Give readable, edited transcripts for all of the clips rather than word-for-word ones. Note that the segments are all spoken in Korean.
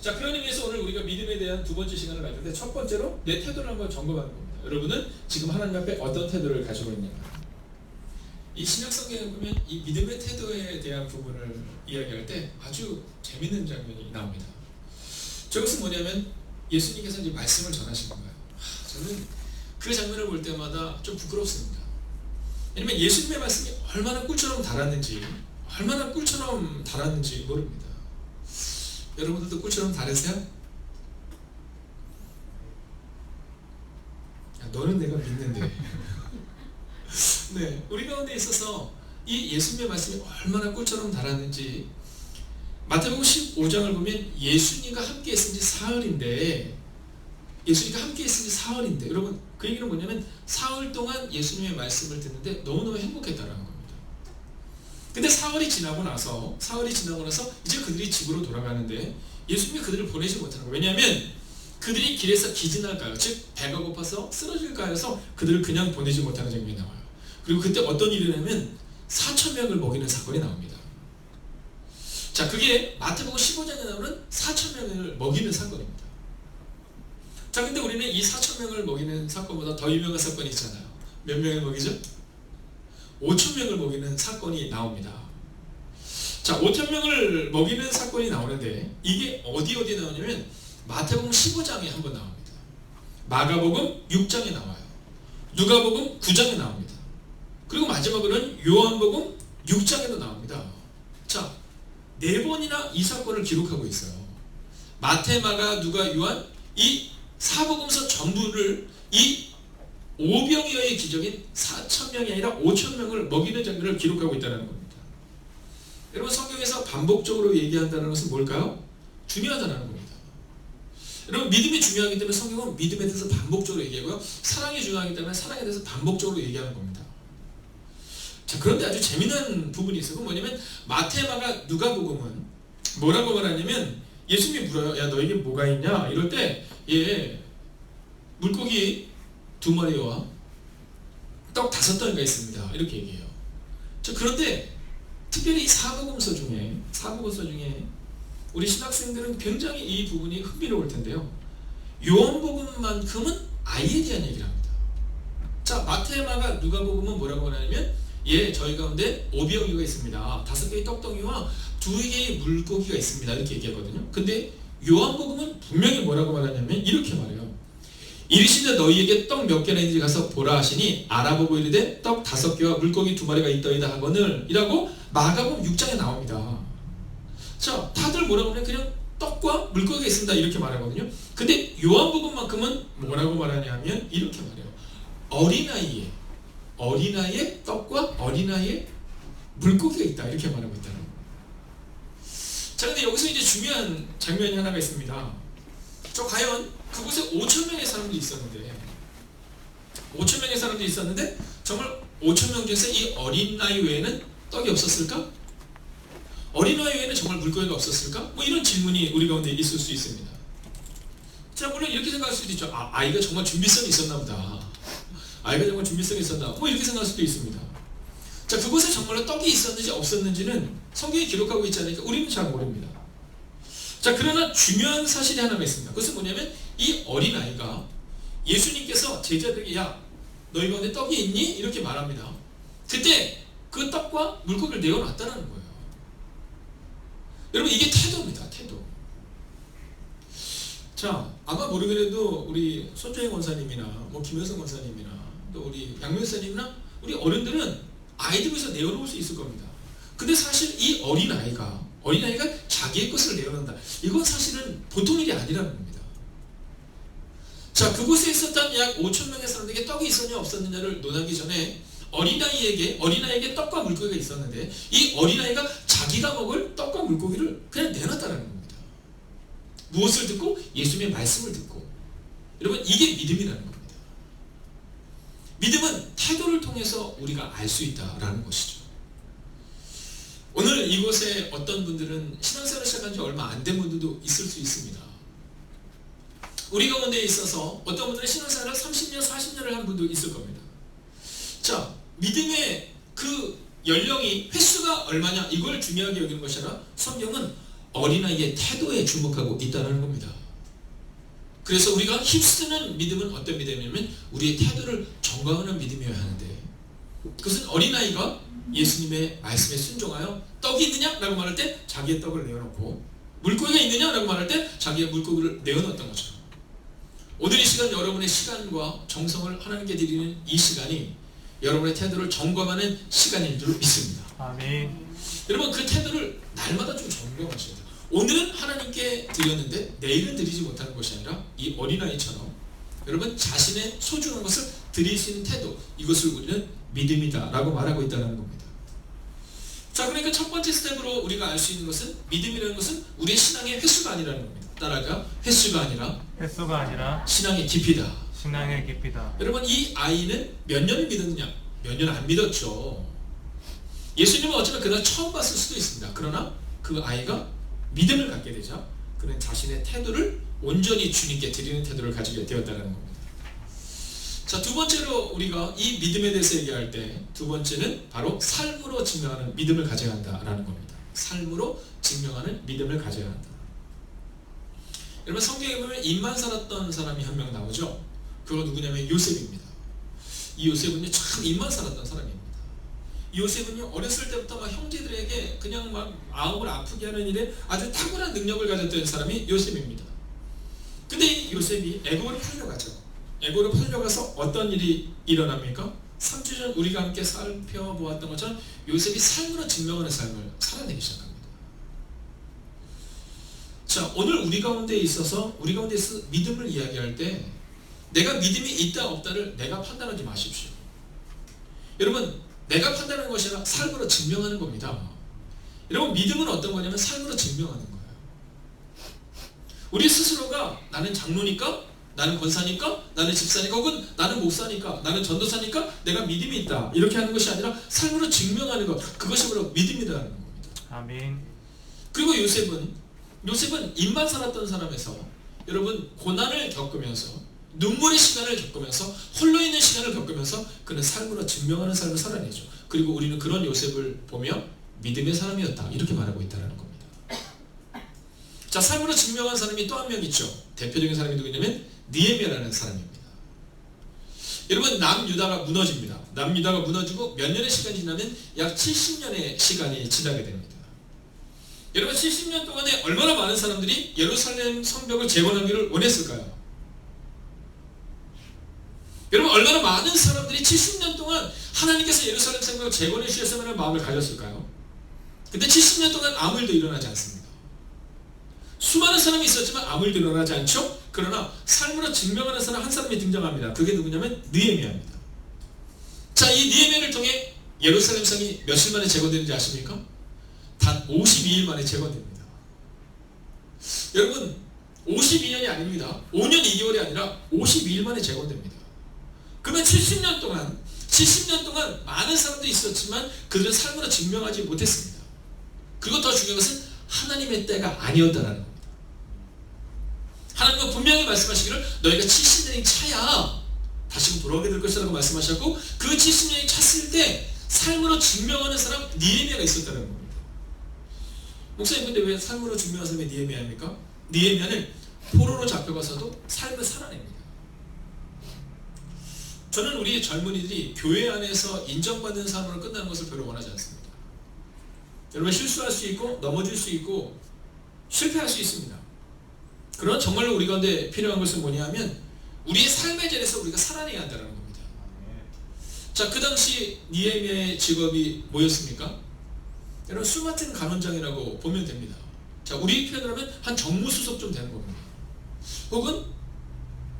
자, 그런 의미에서 오늘 우리가 믿음에 대한 두 번째 시간을 가졌는데, 첫 번째로 내 태도를 한번 점검하는 겁니다. 여러분은 지금 하나님 앞에 어떤 태도를 가지고 있는가? 이 신약성경에 보면 이 믿음의 태도에 대한 부분을 이야기할 때 아주 재밌는 장면이 나옵니다. 저것은 뭐냐면 예수님께서 이제 말씀을 전하신 거예요. 저는 그 장면을 볼 때마다 좀 부끄럽습니다. 왜냐면 예수님의 말씀이 얼마나 꿀처럼 달았는지 모릅니다. 여러분들도 꿀처럼 다르세요? 야, 너는 내가 믿는데. 네, 우리 가운데 있어서 이 예수님의 말씀이 얼마나 꿀처럼 달았는지, 마태복음 15장을 보면 예수님과 함께 했은 지 사흘인데, 여러분 그 얘기는 뭐냐면 사흘 동안 예수님의 말씀을 듣는데 너무너무 행복했다라는 겁니다. 근데 사흘이 지나고 나서 이제 그들이 집으로 돌아가는데 예수님이 그들을 보내지 못하는 거예요. 왜냐하면 그들이 길에서 기진할까요? 즉 배가 고파서 쓰러질까 해서 그들을 그냥 보내지 못하는 장면이 나와요. 그리고 그때 어떤 일이 일어나면 4,000명을 먹이는 사건이 나옵니다. 자, 그게 마태복음 15장에 나오는 4,000명을 먹이는 사건입니다. 자, 근데 우리는 이 4,000명을 먹이는 사건보다 더 유명한 사건이 있잖아요. 몇 명을 먹이죠? 5,000명을 먹이는 사건이 나옵니다. 자, 5,000명을 먹이는 사건이 나오는데 이게 어디 나오냐면 마태복음 15장에 한번 나옵니다. 마가복음 6장에 나와요. 누가복음 9장에 나옵니다. 그리고 마지막으로는 요한복음 6장에도 나옵니다. 자, 4번이나 이 사건을 기록하고 있어요. 마태, 마가, 누가, 요한, 이 사복음서 전부를 이 오병이어의 기적인 4,000명이 아니라 5,000명을 먹이는 장면을 기록하고 있다는 겁니다. 여러분, 성경에서 반복적으로 얘기한다는 것은 뭘까요? 중요하다는 겁니다. 여러분, 믿음이 중요하기 때문에 성경은 믿음에 대해서 반복적으로 얘기하고요, 사랑이 중요하기 때문에 사랑에 대해서 반복적으로 얘기하는 겁니다. 자, 그런데 아주 재미난 부분이 있어요. 그건 뭐냐면 마태, 마가, 누가복음은 뭐라고 말하냐면 예수님이 물어요. 야, 너에게 뭐가 있냐? 이럴 때 물고기 2마리와 떡 5덩이가 있습니다. 이렇게 얘기해요. 자, 그런데 특별히 이 사복음서 중에 우리 신학생들은 굉장히 이 부분이 흥미로울 텐데요. 요한복음만큼은 아이에 대한 얘기를 합니다. 자, 마태, 마가, 누가복음은 뭐라고 하냐면 저희 가운데 오병이어가 있습니다. 5개의 떡덩이와 2개의 물고기가 있습니다. 이렇게 얘기하거든요. 근데 요한복음은 분명히 뭐라고 말하냐면 이렇게 말해요. 이르시되 너희에게 떡 몇 개나 있는지 가서 보라 하시니 알아보고 이르되 떡 5개와 물고기 2마리가 있더이다 하거늘 이라고 마가복음 6장에 나옵니다. 자, 다들 뭐라고 하면 그냥 떡과 물고기가 있습니다. 이렇게 말하거든요. 근데 요한복음만큼은 뭐라고 말하냐면 이렇게 말해요. 어린아이의 떡과 어린아이의 물고기가 있다. 이렇게 말하고 있다는 거예요. 자, 근데 여기서 이제 중요한 장면이 하나가 있습니다. 저 과연 그곳에 5,000명의 사람들이 있었는데 정말 5,000명 중에서 이 어린아이 외에는 떡이 없었을까? 어린아이 외에는 정말 물고기가 없었을까? 뭐 이런 질문이 우리 가운데 있을 수 있습니다. 자, 물론 이렇게 생각할 수도 있죠. 아이가 정말 준비성이 있었나 보다. 뭐 이렇게 생각할 수도 있습니다. 자, 그곳에 정말로 떡이 있었는지 없었는지는 성경이 기록하고 있지 않으니까 우리는 잘 모릅니다. 자, 그러나 중요한 사실이 하나가 있습니다. 그것은 뭐냐면 이 어린아이가 예수님께서 제자들에게 야, 너희 가운데 떡이 있니? 이렇게 말합니다. 그때 그 떡과 물고기를 내어놨다는 거예요. 여러분, 이게 태도입니다. 태도. 자, 아마 모르더라도 우리 손정혜 권사님이나 뭐 김효성 권사님이나 또 우리 양명사님이나 우리 어른들은 아이들에서 내어놓을 수 있을 겁니다. 근데 사실 이 어린아이가 자기의 것을 내어놓는다. 이건 사실은 보통 일이 아니라는 겁니다. 자, 그곳에 있었던 약 5,000명의 사람들에게 떡이 있었냐 없었느냐를 논하기 전에 어린아이에게 떡과 물고기가 있었는데 이 어린아이가 자기가 먹을 떡과 물고기를 그냥 내놨다는 겁니다. 무엇을 듣고? 예수님의 말씀을 듣고. 여러분, 이게 믿음이라는 겁니다. 믿음은 태도를 통해서 우리가 알 수 있다라는 것이죠. 오늘 이곳에 어떤 분들은 신앙생활을 시작한 지 얼마 안 된 분들도 있을 수 있습니다. 우리 가운데 있어서 어떤 분들은 신앙생활을 30년, 40년을 한 분도 있을 겁니다. 자, 믿음의 그 연령이 횟수가 얼마냐 이걸 중요하게 여기는 것이 아니라 성경은 어린아이의 태도에 주목하고 있다는 겁니다. 그래서 우리가 힘쓰는 믿음은 어떤 믿음이냐면 우리의 태도를 점검하는 믿음이어야 하는데, 그것은 어린아이가 예수님의 말씀에 순종하여 떡이 있느냐? 라고 말할 때 자기의 떡을 내어놓고, 물고기가 있느냐? 라고 말할 때 자기의 물고기를 내어놓았던 것처럼, 오늘 이 시간 여러분의 시간과 정성을 하나님께 드리는 이 시간이 여러분의 태도를 점검하는 시간인 줄 믿습니다. 아멘. 여러분, 그 태도를 날마다 좀 점검하셔야 돼요. 오늘은 하나님께 드렸는데 내일은 드리지 못하는 것이 아니라 이 어린아이처럼 여러분 자신의 소중한 것을 드릴 수 있는 태도, 이것을 우리는 믿음이다 라고 말하고 있다는 겁니다. 자, 그러니까 첫 번째 스텝으로 우리가 알 수 있는 것은, 믿음이라는 것은 우리의 신앙의 횟수가 아니라는 겁니다. 따라가, 횟수가 아니라 신앙의 깊이다. 신앙의 깊이다. 여러분, 이 아이는 몇 년을 믿었느냐? 몇 년 안 믿었죠. 예수님은 어쩌면 그날 처음 봤을 수도 있습니다. 그러나 그 아이가 믿음을 갖게 되자 그는 자신의 태도를 온전히 주님께 드리는 태도를 가지게 되었다는 겁니다. 자, 두 번째로 우리가 이 믿음에 대해서 얘기할 때 두 번째는 바로 삶으로 증명하는 믿음을 가져야 한다라는 겁니다. 삶으로 증명하는 믿음을 가져야 한다. 여러분, 성경에 보면 입만 살았던 사람이 한 명 나오죠. 그거 누구냐면 요셉입니다. 이 요셉은요 참 입만 살았던 사람입니다. 요셉은요 어렸을 때부터 막 형제들에게 그냥 막 마음을 아프게 하는 일에 아주 탁월한 능력을 가졌던 사람이 요셉입니다. 근데 이 요셉이 애굽으로 팔려가죠. 애굽으로 팔려가서 어떤 일이 일어납니까? 3주 전 우리가 함께 살펴보았던 것처럼 요셉이 삶으로 증명하는 삶을 살아내기 시작합니다. 자, 오늘 우리 가운데 있어서 믿음을 이야기할 때 내가 믿음이 있다 없다를 내가 판단하지 마십시오. 여러분, 내가 판단하는 것이 아니라 삶으로 증명하는 겁니다. 여러분, 믿음은 어떤 거냐면 삶으로 증명하는 거예요. 우리 스스로가 나는 장로니까, 나는 권사니까, 나는 집사니까, 혹은 나는 목사니까, 나는 전도사니까 내가 믿음이 있다 이렇게 하는 것이 아니라 삶으로 증명하는 것, 그것이 바로 믿음이라는 겁니다. 아멘. 그리고 요셉은 입만 살았던 사람에서 여러분 고난을 겪으면서 눈물의 시간을 겪으면서 홀로 있는 시간을 겪으면서 그는 삶으로 증명하는 삶을 살아내죠. 그리고 우리는 그런 요셉을 보며 믿음의 사람이었다 이렇게 말하고 있다는 겁니다. 자, 삶으로 증명한 사람이 또 한 명 있죠. 대표적인 사람이 누구냐면 느헤미야라는 사람입니다. 여러분, 남유다가 무너집니다. 남유다가 무너지고 몇 년의 시간이 지나면 약 70년의 시간이 지나게 됩니다. 여러분, 70년 동안에 얼마나 많은 사람들이 예루살렘 성벽을 재건하기를 원했을까요? 여러분, 얼마나 많은 사람들이 70년 동안 하나님께서 예루살렘 성벽을 재건해 주셨으면 하는 마음을 가졌을까요? 근데 70년 동안 아무 일도 일어나지 않습니다. 수많은 사람이 있었지만 아무 일도 일어나지 않죠? 그러나 삶으로 증명하는 사람 한 사람이 등장합니다. 그게 누구냐면 느헤미야입니다. 자, 이 느헤미야를 통해 예루살렘 성이 며칠 만에 재건되는지 아십니까? 단 52일 만에 재건됩니다. 여러분, 52년이 아닙니다. 5년 2개월이 아니라 52일 만에 재건됩니다. 그러면 70년 동안 많은 사람들이 있었지만 그들은 삶으로 증명하지 못했습니다. 그리고 더 중요한 것은 하나님의 때가 아니었다는 겁니다. 하나님은 분명히 말씀하시기를 너희가 70년이 차야 다시 돌아오게 될 것이라고 말씀하셨고, 그 70년이 찼을 때 삶으로 증명하는 사람 느헤미야가 있었다는 겁니다. 목사님, 근데 왜 삶으로 증명하는 사람이 느헤미야입니까? 느헤미야는 포로로 잡혀가서도 삶을 살아냅니다. 저는 우리 젊은이들이 교회 안에서 인정받는 삶으로 끝나는 것을 별로 원하지 않습니다. 여러분, 실수할 수 있고 넘어질 수 있고 실패할 수 있습니다. 그러나 정말로 우리 가운데 필요한 것은 뭐냐 하면 우리의 삶의 자리에서 우리가 살아내야 한다는 겁니다. 자, 그 당시 느헤미야의 직업이 뭐였습니까? 여러분, 술 맡은 간원장이라고 보면 됩니다. 자, 우리 표현으로 하면 한 정무수석 좀 되는 겁니다. 혹은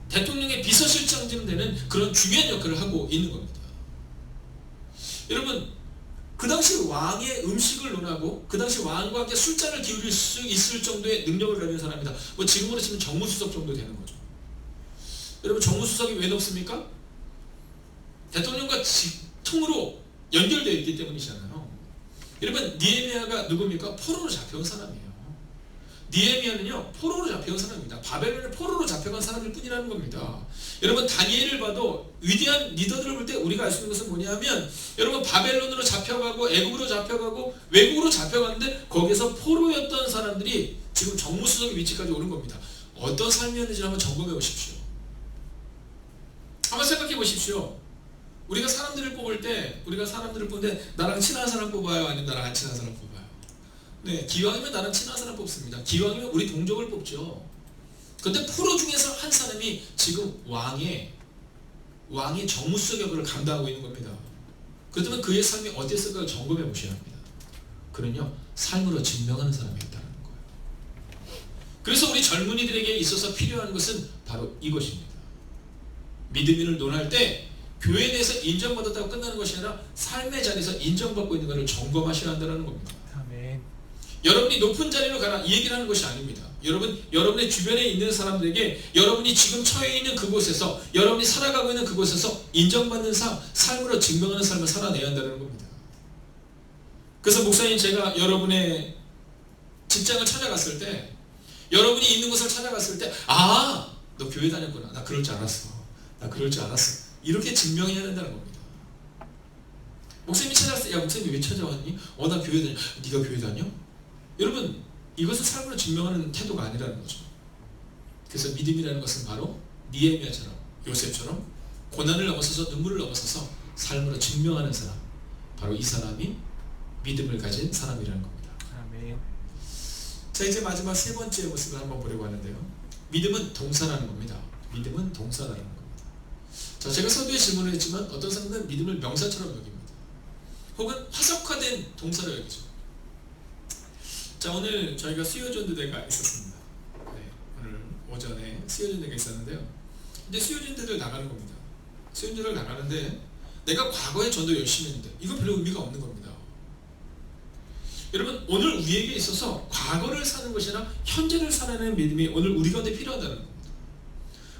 대통령의 비서실장쯤 되는 그런 중요한 역할을 하고 있는 겁니다. 여러분, 그 당시 왕의 음식을 논하고 그 당시 왕과 함께 술잔을 기울일 수 있을 정도의 능력을 가진 사람이다. 뭐 지금으로 치면 정무수석 정도 되는 거죠. 여러분, 정무수석이 왜 높습니까? 대통령과 직통으로 연결되어 있기 때문이잖아요. 여러분, 느헤미야가 누굽니까? 포로로 잡혀온 사람이에요. 느헤미야는요 포로로 잡혀간 사람입니다. 바벨론의 포로로 잡혀간 사람일 뿐이라는 겁니다. 여러분 다니엘을 봐도 위대한 리더들을 볼 때 우리가 알 수 있는 것은 뭐냐면 여러분 바벨론으로 잡혀가고 애국으로 잡혀가고 외국으로 잡혀가는데 거기서 포로였던 사람들이 지금 정무수석의 위치까지 오른 겁니다. 어떤 삶이었는지 한번 점검해 보십시오. 한번 생각해 보십시오. 우리가 사람들을 뽑을 때 나랑 친한 사람 뽑아요? 아니면 나랑 안 친한 사람 뽑아요? 네, 기왕이면 나랑 친한 사람 뽑습니다. 기왕이면 우리 동족을 뽑죠. 근데 포로 중에서 한 사람이 지금 왕의 정무수석 역할을 감당하고 있는 겁니다. 그렇다면 그의 삶이 어땠을까 점검해 보셔야 합니다. 그는요 삶으로 증명하는 사람이었다는 거예요. 그래서 우리 젊은이들에게 있어서 필요한 것은 바로 이것입니다. 믿음인을 논할 때 교회 내에서 인정받았다고 끝나는 것이 아니라 삶의 자리에서 인정받고 있는 것을 점검하셔야 한다는 겁니다. 아멘. 여러분이 높은 자리로 가라 이 얘기를 하는 것이 아닙니다. 여러분의 주변에 있는 사람들에게 여러분이 지금 처해 있는 그곳에서 여러분이 살아가고 있는 그곳에서 인정받는 삶으로 증명하는 삶을 살아내야 한다는 겁니다. 그래서 목사님 제가 여러분의 직장을 찾아갔을 때 여러분이 있는 곳을 찾아갔을 때 너 교회 다녔구나. 나 그럴 줄 알았어. 이렇게 증명해야 된다는 겁니다. 목사님이 찾아왔을 때 목사님이 왜 찾아왔니? 나 교회 다녀. 네가 교회 다녀? 여러분 이것은 삶으로 증명하는 태도가 아니라는 거죠. 그래서 믿음이라는 것은 바로 느헤미야처럼 요셉처럼 고난을 넘어서서 눈물을 넘어서서 삶으로 증명하는 사람, 바로 이 사람이 믿음을 가진 사람이라는 겁니다. 아멘. 자 이제 마지막 세 번째 모습을 한번 보려고 하는데요. 믿음은 동사라는 겁니다. 믿음은 동사라는 겁니다. 자 제가 서두에 질문을 했지만 어떤 사람들은 믿음을 명사처럼 여깁니다. 혹은 화석화된 동사로 여기죠. 자 오늘 저희가 수요전도대가 있었습니다. 네, 오늘 오전에 수요전도대가 있었는데요. 근데 수요전도대를 나가는 겁니다. 수요전도를 나가는데 내가 과거에 전도 열심히 했는데 이건 별로 의미가 없는 겁니다. 여러분 오늘 우리에게 있어서 과거를 사는 것이 아니라 현재를 살아내는 믿음이 오늘 우리 가운데 필요하다는 겁니다.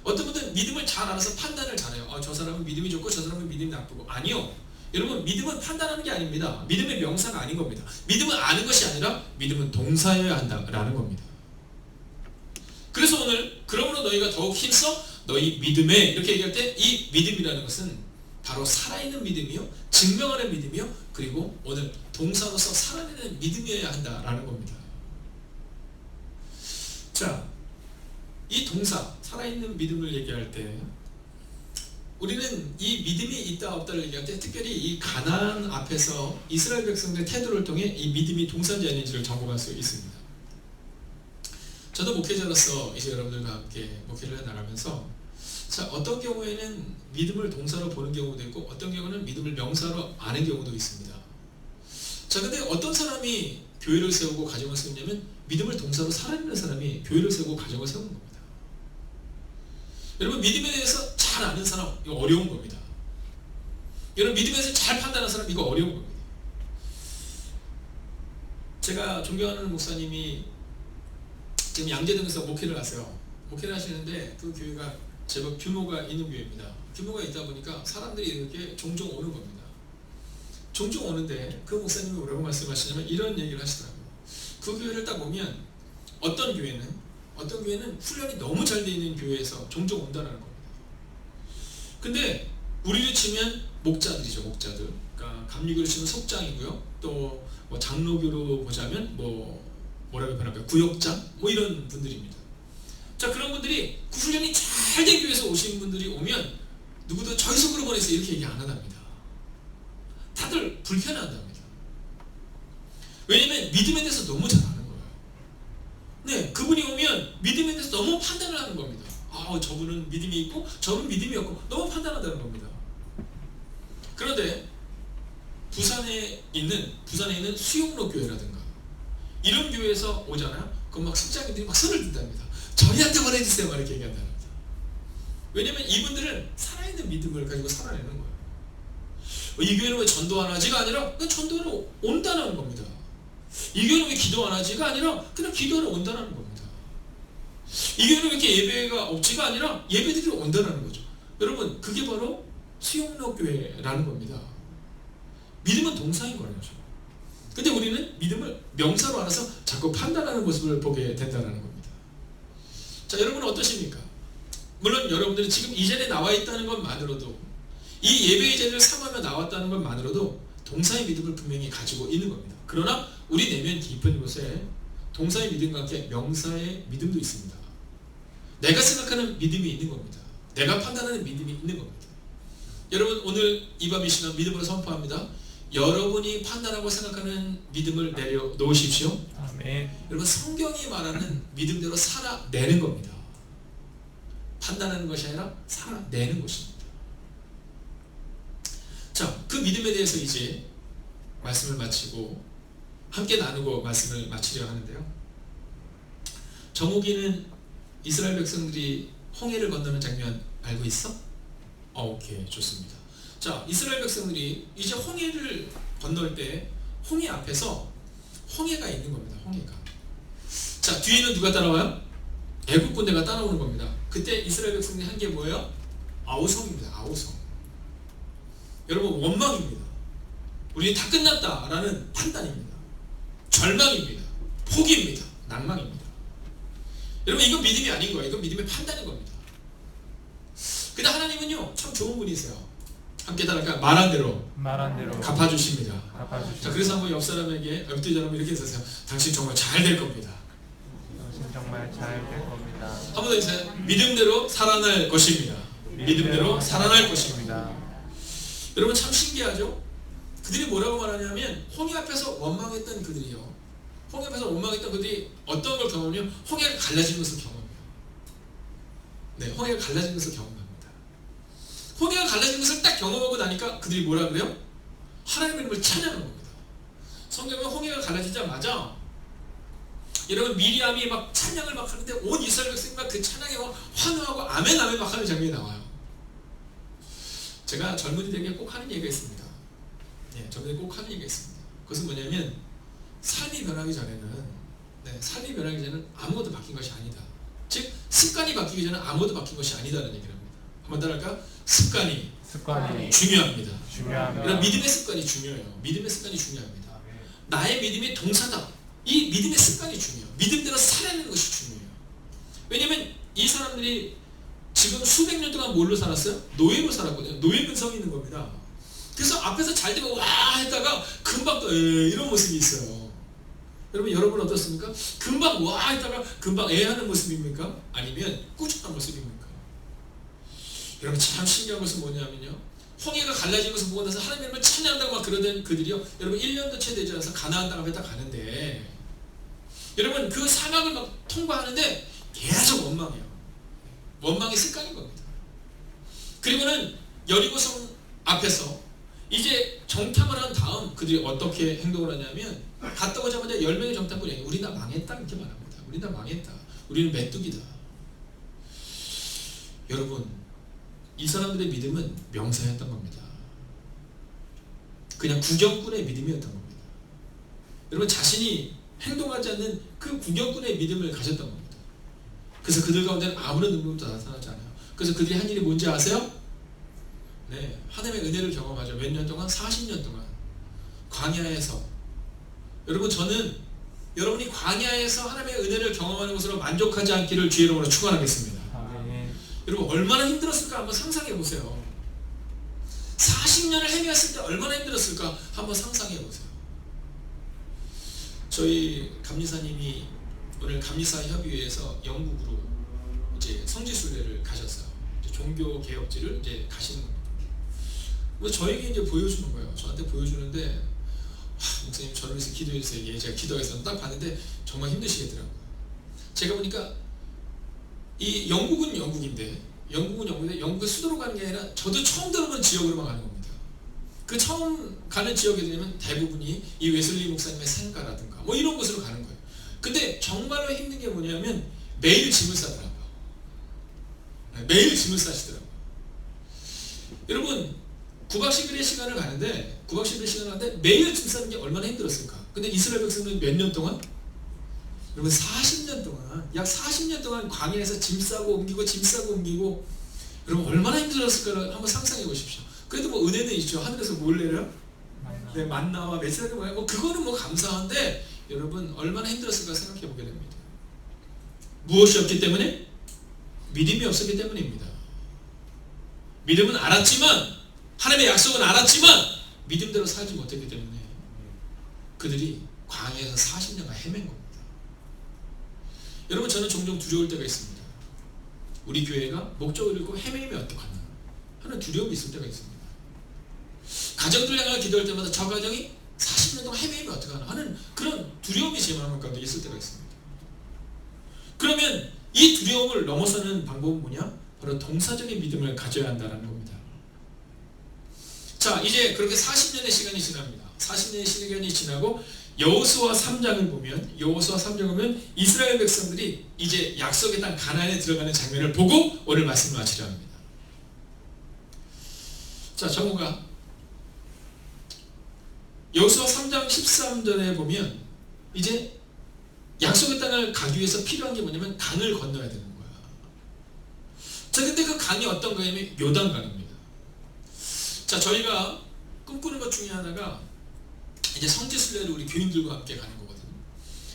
어떤 분들은 믿음을 잘 알아서 판단을 잘해요. 저 사람은 믿음이 좋고 저 사람은 믿음이 나쁘고. 아니요. 여러분 믿음은 판단하는 게 아닙니다. 믿음의 명사가 아닌 겁니다. 믿음은 아는 것이 아니라 믿음은 동사여야 한다라는 겁니다. 그래서 오늘 그러므로 너희가 더욱 힘써 너희 믿음에 이렇게 얘기할 때 이 믿음이라는 것은 바로 살아있는 믿음이요 증명하는 믿음이요 그리고 오늘 동사로서 살아내는 믿음이어야 한다라는 겁니다. 자, 이 동사 살아있는 믿음을 얘기할 때 우리는 이 믿음이 있다 없다를 얘기할 때 특별히 이 가나안 앞에서 이스라엘 백성들의 태도를 통해 이 믿음이 동사인지 아닌지를 점검할 수 있습니다. 저도 목회자로서 이제 여러분들과 함께 목회를 해나가면서 자 어떤 경우에는 믿음을 동사로 보는 경우도 있고 어떤 경우는 믿음을 명사로 아는 경우도 있습니다. 자 근데 어떤 사람이 교회를 세우고 가정을 세우냐면 믿음을 동사로 살아내는 사람이 교회를 세우고 가정을 세우는 겁니다. 여러분 믿음에 대해서 잘 아는 사람 이거 어려운 겁니다. 여러분 믿음에 대해서 잘 판단하는 사람 이거 어려운 겁니다. 제가 존경하는 목사님이 지금 양재동에서 목회를 하세요. 목회를 하시는데 그 교회가 제법 규모가 있는 교회입니다. 규모가 있다 보니까 사람들이 이렇게 종종 오는 겁니다. 종종 오는데 그 목사님이 뭐라고 말씀하시냐면 이런 얘기를 하시더라고요. 그 교회를 딱 보면 어떤 교회는 훈련이 너무 잘 되어 있는 교회에서 종종 온다는 겁니다. 근데 우리를 치면 목자들이죠. 목자들. 그러니까 감리교로 치면 속장이고요. 또 뭐 장로교로 보자면 뭐라고 표현할까요? 구역장? 뭐 이런 분들입니다. 자 그런 분들이 그 훈련이 잘 된 교회에서 오신 분들이 오면 누구도 저희 속으로 보내서 이렇게 얘기 안 한답니다. 다들 불편해한답니다. 왜냐면 믿음에 대해서 너무 잘 아는 거예요. 네, 그분이 오면 믿음에 대해서 너무 판단을 하는 겁니다. 저분은 믿음이 있고 저분은 믿음이 없고 너무 판단한다는 겁니다. 그런데 부산에 있는 수용로 교회라든가 이런 교회에서 오잖아요. 그럼 막 숙자님들이 막 손을 든답니다. 저희한테 보내주세요. 막 이렇게 얘기한답니다. 왜냐면 이분들은 살아있는 믿음을 가지고 살아내는 거예요. 이 교회는 왜 전도 안 하지가 아니라 그냥 전도하러 온다는 겁니다. 이 교회는 왜 기도 안 하지가 아니라 그냥 기도하러 온다는 겁니다. 이 교회는 왜 이렇게 예배가 없지가 아니라 예배드리러 온다는 거죠. 여러분 그게 바로 수용로 교회라는 겁니다. 믿음은 동사인 거죠. 근데 우리는 믿음을 명사로 알아서 자꾸 판단하는 모습을 보게 된다는 겁니다. 자, 여러분은 어떠십니까? 물론 여러분들이 지금 이 자리에 나와 있다는 것만으로도, 이 예배의 자리를 사모하며 나왔다는 것만으로도 동사의 믿음을 분명히 가지고 있는 겁니다. 그러나 우리 내면 깊은 곳에 동사의 믿음과 함께 명사의 믿음도 있습니다. 내가 생각하는 믿음이 있는 겁니다. 내가 판단하는 믿음이 있는 겁니다. 여러분, 오늘 이 밤 이 시간 믿음으로 선포합니다. 여러분이 판단하고 생각하는 믿음을 내려놓으십시오. 아멘. 여러분, 성경이 말하는 믿음대로 살아내는 겁니다. 판단하는 것이 아니라 살아내는 것입니다. 자, 그 믿음에 대해서 이제 말씀을 마치고 함께 나누고 말씀을 마치려 하는데요. 정욱이는 이스라엘 백성들이 홍해를 건너는 장면 알고 있어? 오케이, 좋습니다. 자, 이스라엘 백성들이 이제 홍해를 건널 때 홍해 앞에서 홍해가 있는 겁니다. 홍해가. 자, 뒤에는 누가 따라와요? 애국 군대가 따라오는 겁니다. 그때 이스라엘 백성들이 한 게 뭐예요? 아우성입니다. 아우성. 여러분, 원망입니다. 우리 다 끝났다라는 판단입니다. 절망입니다. 포기입니다. 낭망입니다. 여러분, 이건 믿음이 아닌 거예요. 이건 믿음의 판단인 겁니다. 근데 하나님은요, 참 좋은 분이세요. 함께 따라할까요? 말한 대로 갚아주십니다. 자, 그래서 한번 옆 사람에게 옆뒤 사람 이렇게 해주세요. 당신 정말 잘 될 겁니다. 당신 정말 잘 될 겁니다. 한 번 더 해주세요. 믿음대로 살아날 것입니다. 믿음대로 살아날 것입니다. 여러분, 참 신기하죠? 그들이 뭐라고 말하냐면 홍해 앞에서 원망했던 그들이요, 홍해 앞에서 원망했던 그들이 어떤 걸 경험하냐면 홍해가 갈라진 것을 경험해요. 네, 홍해가 갈라진 것을 경험합니다. 홍해가 갈라진 것을 딱 경험하고 나니까 그들이 뭐라 그래요? 하나님의 이름을 찬양하는 겁니다. 성경은 홍해가 갈라지자마자 여러분, 미리암이 막 찬양을 막 하는데 온 이스라엘 백성이 막 그 찬양에 막 환호하고 아멘 아멘 막 하는 장면이 나와요. 제가 젊은이들에게 꼭 하는 얘기가 있습니다. 네, 젊은이들에게 꼭 하는 얘기가 있습니다. 그것은 뭐냐면 삶이 변하기 전에는, 삶이 변하기 전에는 아무것도 바뀐 것이 아니다. 즉, 습관이 바뀌기 전에 아무것도 바뀐 것이 아니다라는 얘기를 합니다. 한번 따라할까요? 습관이 중요합니다. 그럼 믿음의 습관이 중요해요. 믿음의 습관이 중요합니다. 나의 믿음이 동사다. 이 믿음의 습관이 중요해요. 믿음대로 살아내는 것이 중요해요. 왜냐하면 이 사람들이 지금 수백 년 동안 뭘로 살았어요? 노예로 살았거든요. 노예 근성이 있는 겁니다. 그래서 앞에서 잘 되면 와 했다가 금방 또 이런 모습이 있어요. 여러분 어떻습니까? 금방 와 했다가 금방 하는 모습입니까? 아니면 꾸준한 모습입니까? 여러분, 참 신기한 것은 뭐냐면요, 홍해가 갈라진 것을 보고 나서 하나님의 이름을 찬양한다고 막 그러던 그들이요, 여러분 1년도 채 되지 않아서 가나안 땅 앞에 딱 가는데, 여러분 그 사막을 막 통과하는데 계속 원망해요. 원망의 습관인 겁니다. 그리고는 여리고성 앞에서 이제 정탐을 한 다음 그들이 어떻게 행동을 하냐면, 갔다 오자마자 10명의 정탐꾼이 우리 다 망했다 이렇게 말합니다. 우리 다 망했다. 우리는 메뚜기다. 여러분, 이 사람들의 믿음은 명사였던 겁니다. 그냥 구경꾼의 믿음이었던 겁니다. 여러분, 자신이 행동하지 않는 그 구경꾼의 믿음을 가졌던 겁니다. 그래서 그들 가운데는 아무런 능력도 나타나지 않아요. 그래서 그들이 한 일이 뭔지 아세요? 네, 하나님의 은혜를 경험하죠. 몇 년 동안? 40년 동안 광야에서. 여러분, 저는 여러분이 광야에서 하나님의 은혜를 경험하는 것으로 만족하지 않기를 주의 이름으로 축원하겠습니다. 여러분, 얼마나 힘들었을까 한번 상상해 보세요. 40년을 헤매었을 때 얼마나 힘들었을까 한번 상상해 보세요. 저희 감리사님이 오늘 감리사협의회에서 영국으로 이제 성지순례를 가셨어요. 이제 종교개혁지를 이제 가시는 겁니다. 그래서 저에게 이제 보여주는 거예요. 저한테 보여주는데, 목사님 저를 위해서 기도해 주세요. 예, 제가 기도해서 딱 봤는데 정말 힘드시겠더라고요. 제가 보니까 이 영국은 영국인데 영국의 수도로 가는 게 아니라 저도 처음 들어본 지역으로만 가는 겁니다. 그 처음 가는 지역에 되면 대부분이 이 웨슬리 목사님의 생가라든가 뭐 이런 곳으로 가는 거예요. 근데 정말로 힘든 게 뭐냐면 매일 짐을 싸더라고요. 매일 짐을 싸시더라고요. 여러분, 9박 10일의 시간을 가는데 매일 짐 싸는 게 얼마나 힘들었을까? 근데 이스라엘 백성은 몇 년 동안? 여러분, 40년 동안, 약 40년 동안 광야에서 짐 싸고 옮기고, 여러분 얼마나 힘들었을까를 한번 상상해 보십시오. 그래도 뭐 은혜는 있죠. 하늘에서 뭘 내려요? 네, 만나와 메시지가 뭐야? 뭐 그거는 뭐 감사한데 여러분 얼마나 힘들었을까 생각해 보게 됩니다. 무엇이 없기 때문에? 믿음이 없었기 때문입니다. 믿음은 알았지만 하나님의 약속은 알았지만 믿음대로 살지 못했기 때문에 그들이 광야에서 40년간 헤맨 겁니다. 여러분 저는 종종 두려울 때가 있습니다. 우리 교회가 목적을 잃고 헤매면 어떡하나 하는 두려움이 있을 때가 있습니다. 가정들 향해 기도할 때마다 저 가정이 40년 동안 헤매면 어떡하나 하는 그런 두려움이 제 마음 가운데 있을 때가 있습니다. 그러면 이 두려움을 넘어서는 방법은 뭐냐? 바로 동사적인 믿음을 가져야 한다는 겁니다. 자, 이제 그렇게 40년의 시간이 지납니다. 40년의 시간이 지나고 여호수아 3장을 보면 이스라엘 백성들이 이제 약속의 땅 가나안에 들어가는 장면을 보고 오늘 말씀을 마치려 합니다. 자, 정우가 여호수아 3장 13절에 보면 이제 약속의 땅을 가기 위해서 필요한 게 뭐냐면 강을 건너야 되는 거야. 자, 근데 그 강이 어떤 거냐면 요단강입니다. 자, 저희가 꿈꾸는 것 중에 하나가 이제 성지순례를 우리 교인들과 함께 가는 거거든요.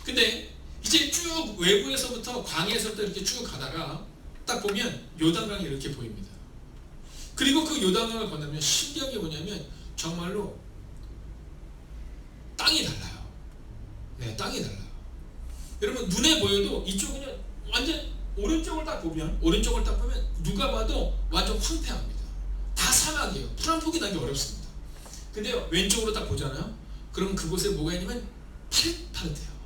근데 이제 쭉 외부에서부터 광야에서부터 이렇게 쭉 가다가 딱 보면 요단강이 이렇게 보입니다. 그리고 그 요단강을 건너면 신기한 게 뭐냐면 정말로 땅이 달라요. 네, 땅이 달라요. 여러분 눈에 보여도 이쪽은 완전 오른쪽을 딱 보면 누가 봐도 완전 황폐합니다. 다 사막이에요. 풀 한 폭이 나기 어렵습니다. 근데 왼쪽으로 딱 보잖아요. 그럼 그곳에 뭐가 있냐면 파릇파릇해요.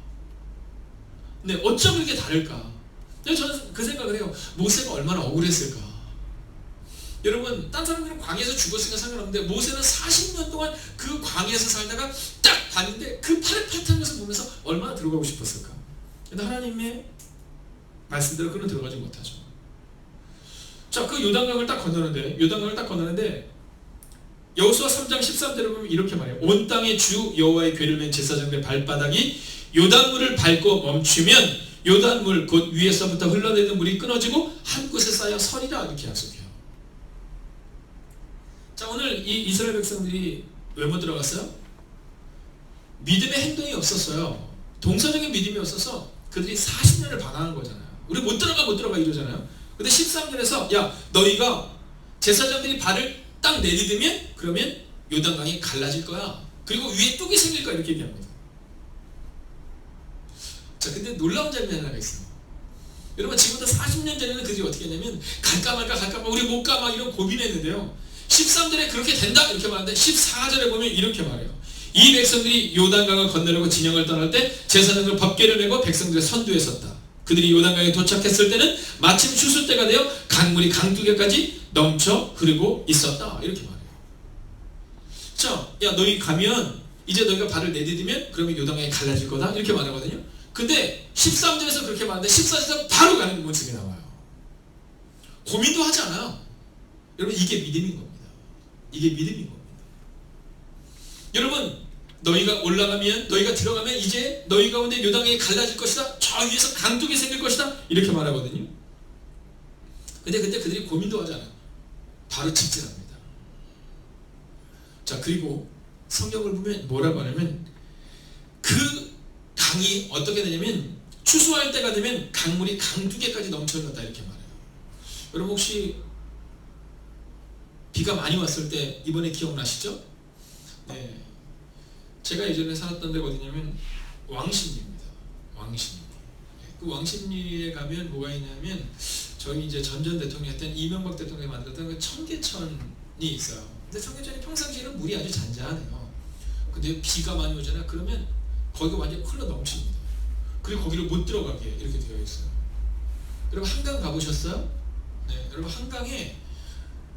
근데 어쩜 이렇게 다를까? 저는 그 생각을 해요. 모세가 얼마나 억울했을까? 여러분 딴 사람들은 광야에서 죽었으니까 상관없는데 모세는 40년 동안 그 광야에서 살다가 딱 봤는데 그 파릇파릇한 것을 보면서 얼마나 들어가고 싶었을까? 근데 하나님의 말씀대로 그는 들어가지 못하죠. 자, 그 요단강을 딱 건너는데 여호수아 3장 13절을 보면 이렇게 말해요. 온 땅의 주 여호와의 궤를 맨 제사장들의 발바닥이 요단물을 밟고 멈추면 요단물 곧 위에서부터 흘러내리는 물이 끊어지고 한 곳에 쌓여 서리라 이렇게 약속해요. 자, 오늘 이 이스라엘 백성들이 왜 못 들어갔어요? 믿음의 행동이 없었어요. 동서적인 믿음이 없어서 그들이 40년을 방황한 거잖아요. 우리 못 들어가 이러잖아요. 근데 13절에서 야 너희가 제사장들이 발을 딱 내디디면 그러면 요단강이 갈라질 거야. 그리고 위에 뚝이 생길 거야 이렇게 얘기합니다. 자, 근데 놀라운 장면이 하나가 있어요. 여러분 지금부터 40년 전에는 그들이 어떻게 했냐면 갈까 말까 우리 못 가 막 이런 고민했는데요. 13절에 그렇게 된다 이렇게 말하는데 14절에 보면 이렇게 말해요. 이 백성들이 요단강을 건너려고 진영을 떠날 때 제사장들 법궤를 메고 백성들의 선두에 섰다. 그들이 요단강에 도착했을 때는 마침 추수 때가 되어 강물이 강두개까지 넘쳐 흐르고 있었다 이렇게 말해요. 자, 야 너희 가면 이제 너희가 발을 내디디면 그러면 요단강이 갈라질 거다 이렇게 말하거든요. 근데 13절에서 그렇게 말하는데 14절에서 바로 가는 모습이 나와요. 고민도 하지 않아요. 여러분 이게 믿음인 겁니다. 이게 믿음인 겁니다. 여러분 너희가 올라가면 너희가 들어가면 이제 너희 가운데 요단강이 갈라질 것이다. 저 위에서 강둑이 생길 것이다. 이렇게 말하거든요. 근데 그들이 고민도 하지 않아요. 바로 직진합니다. 자, 그리고 성경을 보면 뭐라고 하냐면 그 강이 어떻게 되냐면 추수할 때가 되면 강물이 강두개까지 넘쳐났다 이렇게 말해요. 여러분 혹시 비가 많이 왔을 때 이번에 기억나시죠? 네. 제가 예전에 살았던 데가 어디냐면 왕십리입니다. 왕십리. 그 왕십리에 가면 뭐가 있냐면 저희 이제 전 대통령이었던 이명박 대통령이 만들었던 그 청계천이 있어요. 근데 청계천이 평상시에는 물이 아주 잔잔해요. 근데 비가 많이 오잖아요. 그러면 거기가 완전 흘러 넘칩니다. 그리고 거기를 못 들어가게 이렇게 되어 있어요. 여러분 한강 가보셨어요? 네, 여러분 한강에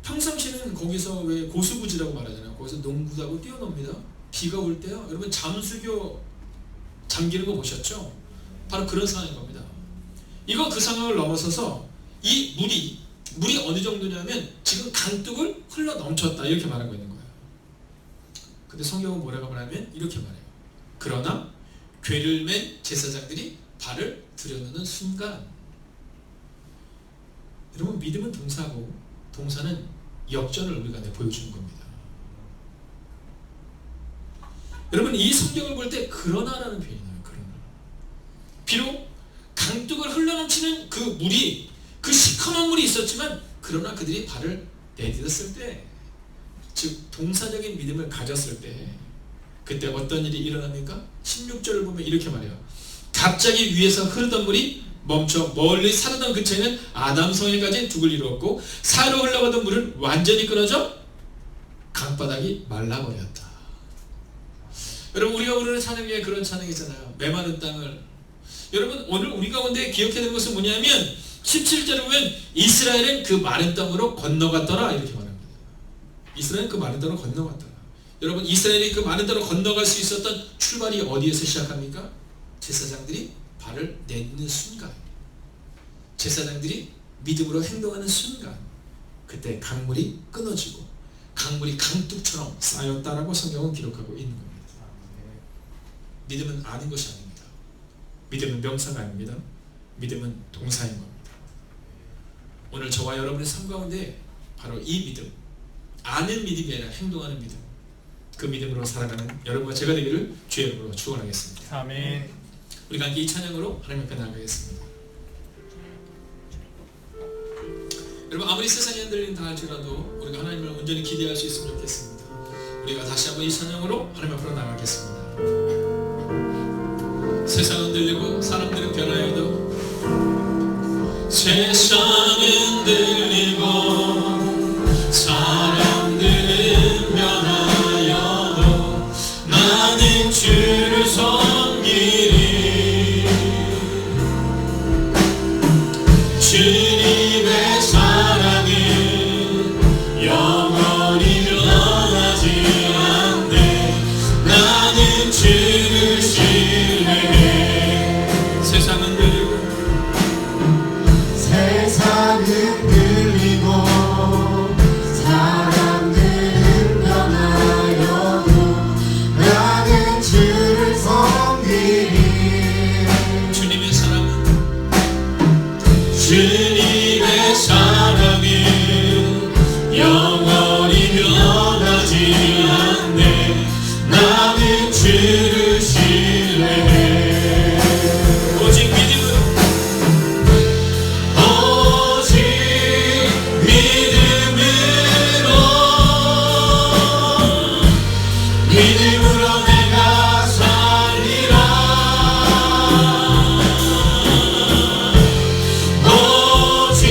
평상시에는 거기서 왜 고수부지라고 말하잖아요. 거기서 농구하고 뛰어놉니다. 비가 올 때요. 여러분 잠수교 잠기는 거 보셨죠? 바로 그런 상황인 겁니다. 이거 그 상황을 넘어서서 이 물이 어느 정도냐면 지금 강둑을 흘러 넘쳤다 이렇게 말하고 있는 거예요. 근데 성경은 뭐라고 말하면 이렇게 말해요. 그러나 궤를 맨 제사장들이 발을 들여놓는 순간 여러분 믿음은 동사고 동사는 역전을 우리가 보여주는 겁니다. 여러분 이 성경을 볼 때 그러나라는 표현이 나와요. 그러나. 비록 강둑을 흘러넘치는 그 물이 그 시커먼 물이 있었지만 그러나 그들이 발을 내딛었을 때, 즉 동사적인 믿음을 가졌을 때 그때 어떤 일이 일어납니까? 16절을 보면 이렇게 말해요. 갑자기 위에서 흐르던 물이 멈춰 멀리 사르던 근처에는 아담성에까지 둑을 이루었고 사이로 흘러가던 물은 완전히 끊어져 강바닥이 말라버렸다. 여러분 우리가 부르는 찬양 중에 그런 찬양이잖아요. 메마른 땅을. 여러분 오늘 우리 가운데 기억해야 되는 것은 뭐냐면 17절에 보면 이스라엘은 그 마른 땅으로 건너갔더라 이렇게 말합니다. 이스라엘은 그 마른 땅으로 건너갔더라. 여러분 이스라엘이 그 마른 땅으로 건너갈 수 있었던 출발이 어디에서 시작합니까? 제사장들이 발을 내딛는 순간, 제사장들이 믿음으로 행동하는 순간, 그때 강물이 끊어지고 강물이 강둑처럼 쌓였다라고 성경은 기록하고 있는 겁니다. 믿음은 아는 것이 아닙니다. 믿음은 명사가 아닙니다. 믿음은 동사인 겁니다. 오늘 저와 여러분의 삶 가운데 바로 이 믿음, 아는 믿음이 아니라 행동하는 믿음, 그 믿음으로 살아가는 여러분과 제가 되기를 주의 이름으로 축원하겠습니다. 아멘. 우리가 함께 이 찬양으로 하나님 앞에 나가겠습니다. 여러분 아무리 세상이 흔들린다 할지라도 우리가 하나님을 온전히 기대할 수 있으면 좋겠습니다. 우리가 다시 한번 이 찬양으로 하나님 앞으로 나가겠습니다. 세상은 흔들리고 사람들은 변화해도, 세상은 흔들리고 사람들은 변하여도 나는 주를 섬기리. 주님의 사랑은 영원히 변하지 않네. 나는 주를 신뢰해. 세상은 흔들리고 사람들은 변하여도 나는 주를 섬기리. 주님의 사랑은 영원히 변하지 않네. 나는 주를 신뢰해. 오직 믿음으로, 오직 믿음으로 내가 살리라. 오직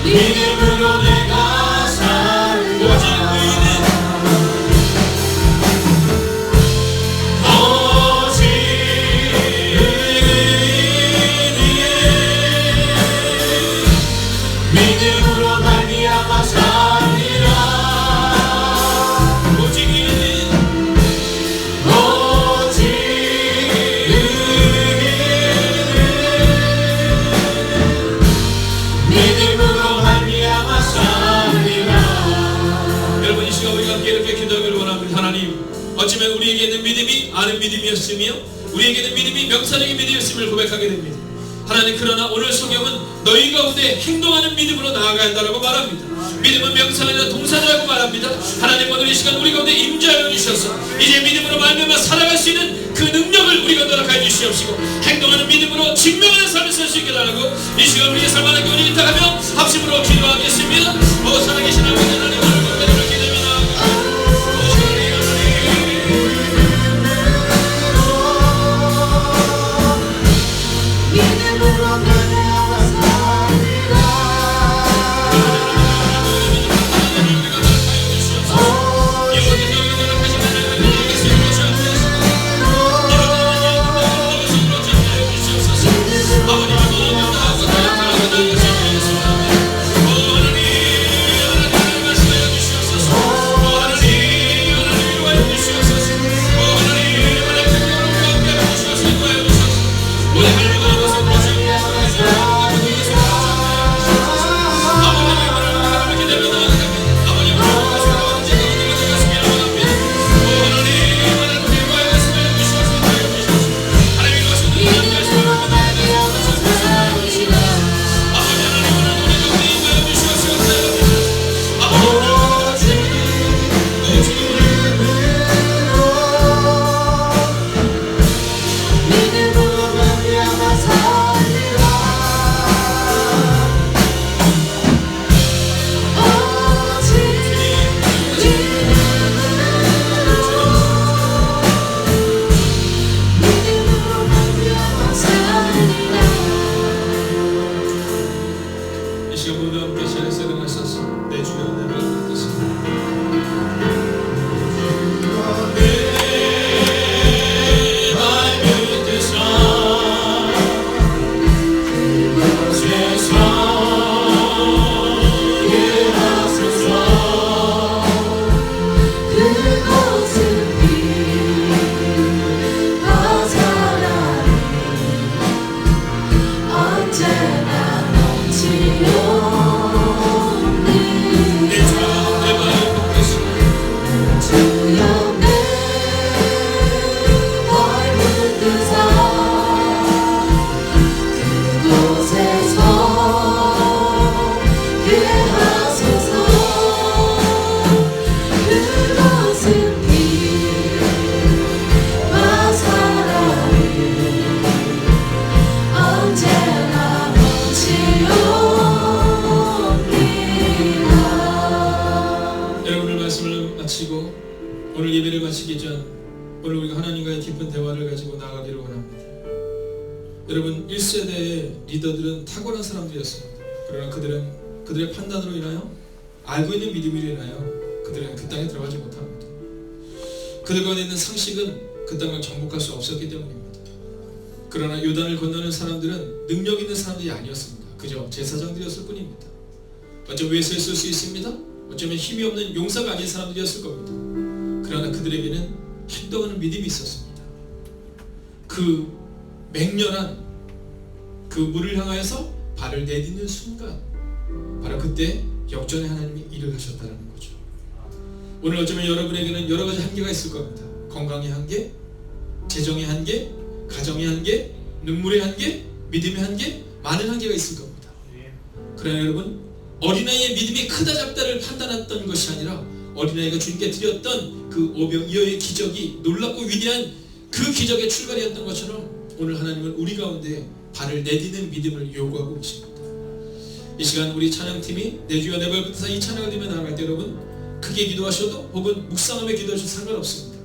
믿음으로 내가 살리라. 오직 믿음으로 말미암아 살리라. 오직 믿음으로 말미암아 살리라. 여러분 이 시간 우리가 함께 이렇게 기도하기를 원합니다. 하나님, 어쩌면 우리에게는 믿음이 아는 믿음이었으며 우리에게는 믿음이 명사적인 믿음이었음을 고백하게 됩니다. 하나님, 그러나 오늘 성경은 너희 가운데 행동하는 믿음으로 나아가야 한다고 말합니다. 믿음은 명사가 아니라 동사라고 말합니다. 하나님, 오늘 이 시간 우리 가운데 임재하여 주셔서 이제 믿음으로 말미암아 살아갈 수 있는 그 능력을 우리가 허락하여 주시옵시고, 행동하는 믿음으로 증명하는 삶을 살 수 있게 달라고 이 시간 우리의 삶 하나님께 우리 위탁하며 합심으로 기도하겠습니다. 살아계신 아버지 하나님, 오늘 끝까지 기도하며 나아가겠습니다. 믿음으로 말미암아 살리라. 아버님 우리가 하나님과의 깊은 대화를 가지고 나가기를 원합니다. 여러분 1세대의 리더들은 탁월한 사람들이었습니다. 그러나 그들은 그들의 판단으로 인하여 알고 있는 믿음으로 인하여 그들은 그 땅에 들어가지 못합니다. 그들 가운데 있는 상식은 그 땅을 정복할 수 없었기 때문입니다. 그러나 요단을 건너는 사람들은 능력 있는 사람들이 아니었습니다. 그저 제사장들이었을 뿐입니다. 어쩌면 외세였을 수 있습니다. 어쩌면 힘이 없는 용사가 아닌 사람들이었을 겁니다. 그러나 그들에게는 행동하는 믿음이 있었습니다. 그 맹렬한 그 물을 향하여서 발을 내딛는 순간 바로 그때 역전의 하나님이 일을 하셨다는 거죠. 오늘 어쩌면 여러분에게는 여러 가지 한계가 있을 겁니다. 건강의 한계, 재정의 한계, 가정의 한계, 눈물의 한계, 믿음의 한계, 많은 한계가 있을 겁니다. 그러나 여러분 어린아이의 믿음이 크다 작다를 판단했던 것이 아니라 어린아이가 주님께 드렸던 그 오병이어의 기적이 놀랍고 위대한 그 기적의 출발이었던 것처럼 오늘 하나님은 우리 가운데 발을 내딛는 믿음을 요구하고 계십니다. 이 시간 우리 찬양팀이 내 주여 내 발 붙드사 이 찬양을 들으며 나아갈 때 여러분 크게 기도하셔도 혹은 묵상하며 기도하셔도 상관없습니다.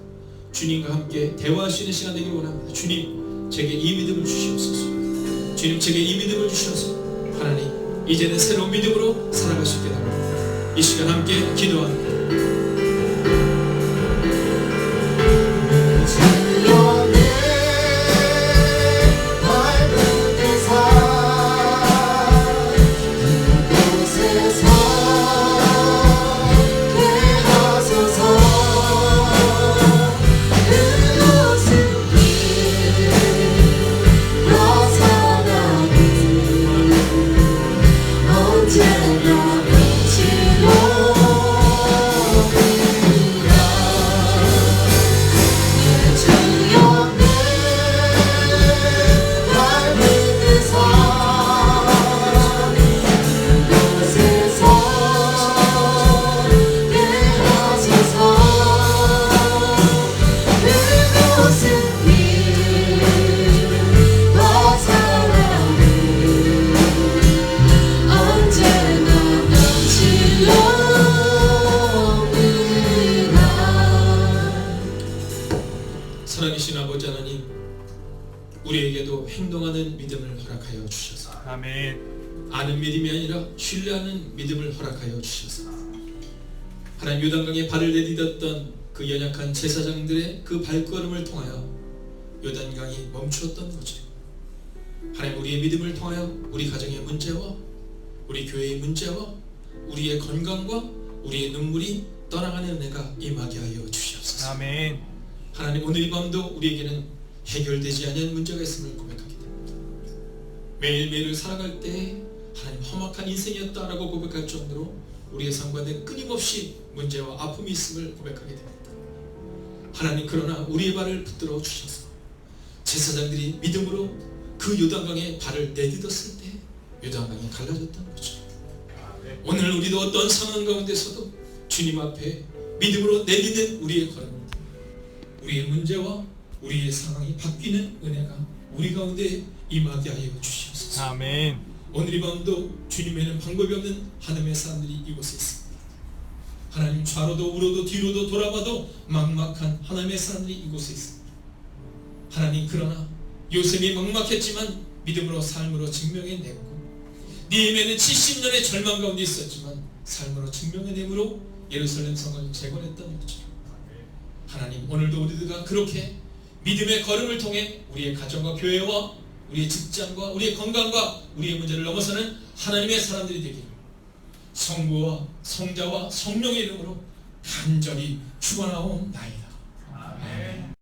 주님과 함께 대화할 수 있는 시간 되기를 원합니다. 주님 제게 이 믿음을 주시옵소서. 주님 제게 이 믿음을 주셔서 하나님 이제는 새로운 믿음으로 살아갈 수 있게 합니다. 이 시간 함께 기도합니다. 살아계신 아버지 하나님 우리에게도 행동하는 믿음을 허락하여 주셔서 아멘. 아는 믿음이 아니라 신뢰하는 믿음을 허락하여 주셔서 하나님 요단강에 발을 내딛었던 그 연약한 제사장들의 그 발걸음을 통하여 요단강이 멈추었던 거죠. 하나님 우리의 믿음을 통하여 우리 가정의 문제와 우리 교회의 문제와 우리의 건강과 우리의 눈물이 떠나가는 은혜가 임하게 하여 주시옵소서. 아멘. 하나님 오늘 이 밤도 우리에게는 해결되지 않은 문제가 있음을 고백하게 됩니다. 매일매일 살아갈 때 하나님 험악한 인생이었다라고 고백할 정도로 우리의 삶 가운데 끊임없이 문제와 아픔이 있음을 고백하게 됩니다. 하나님 그러나 우리의 발을 붙들어 주셔서 제사장들이 믿음으로 그 요단강에 발을 내딛었을 때 요단강이 갈라졌다는 거죠. 오늘 우리도 어떤 상황 가운데서도 주님 앞에 믿음으로 내딛는 우리의 걸음, 우리의 문제와 우리의 상황이 바뀌는 은혜가 우리 가운데 임하게 하여 주시옵소서. 아멘. 오늘 이 밤도 주님에는 방법이 없는 하나님의 사람들이 이곳에 있습니다. 하나님 좌로도 우로도 뒤로도 돌아봐도 막막한 하나님의 사람들이 이곳에 있습니다. 하나님 그러나 요셉이 막막했지만 믿음으로 삶으로 증명해내고 니에미아는 70년의 절망 가운데 있었지만 삶으로 증명해내므로 예루살렘 성을 재건했던 것처럼 하나님 오늘도 우리들과 그렇게 믿음의 걸음을 통해 우리의 가정과 교회와 우리의 직장과 우리의 건강과 우리의 문제를 넘어서는 하나님의 사람들이 되기를 성부와 성자와 성령의 이름으로 간절히 축원하옵나이다.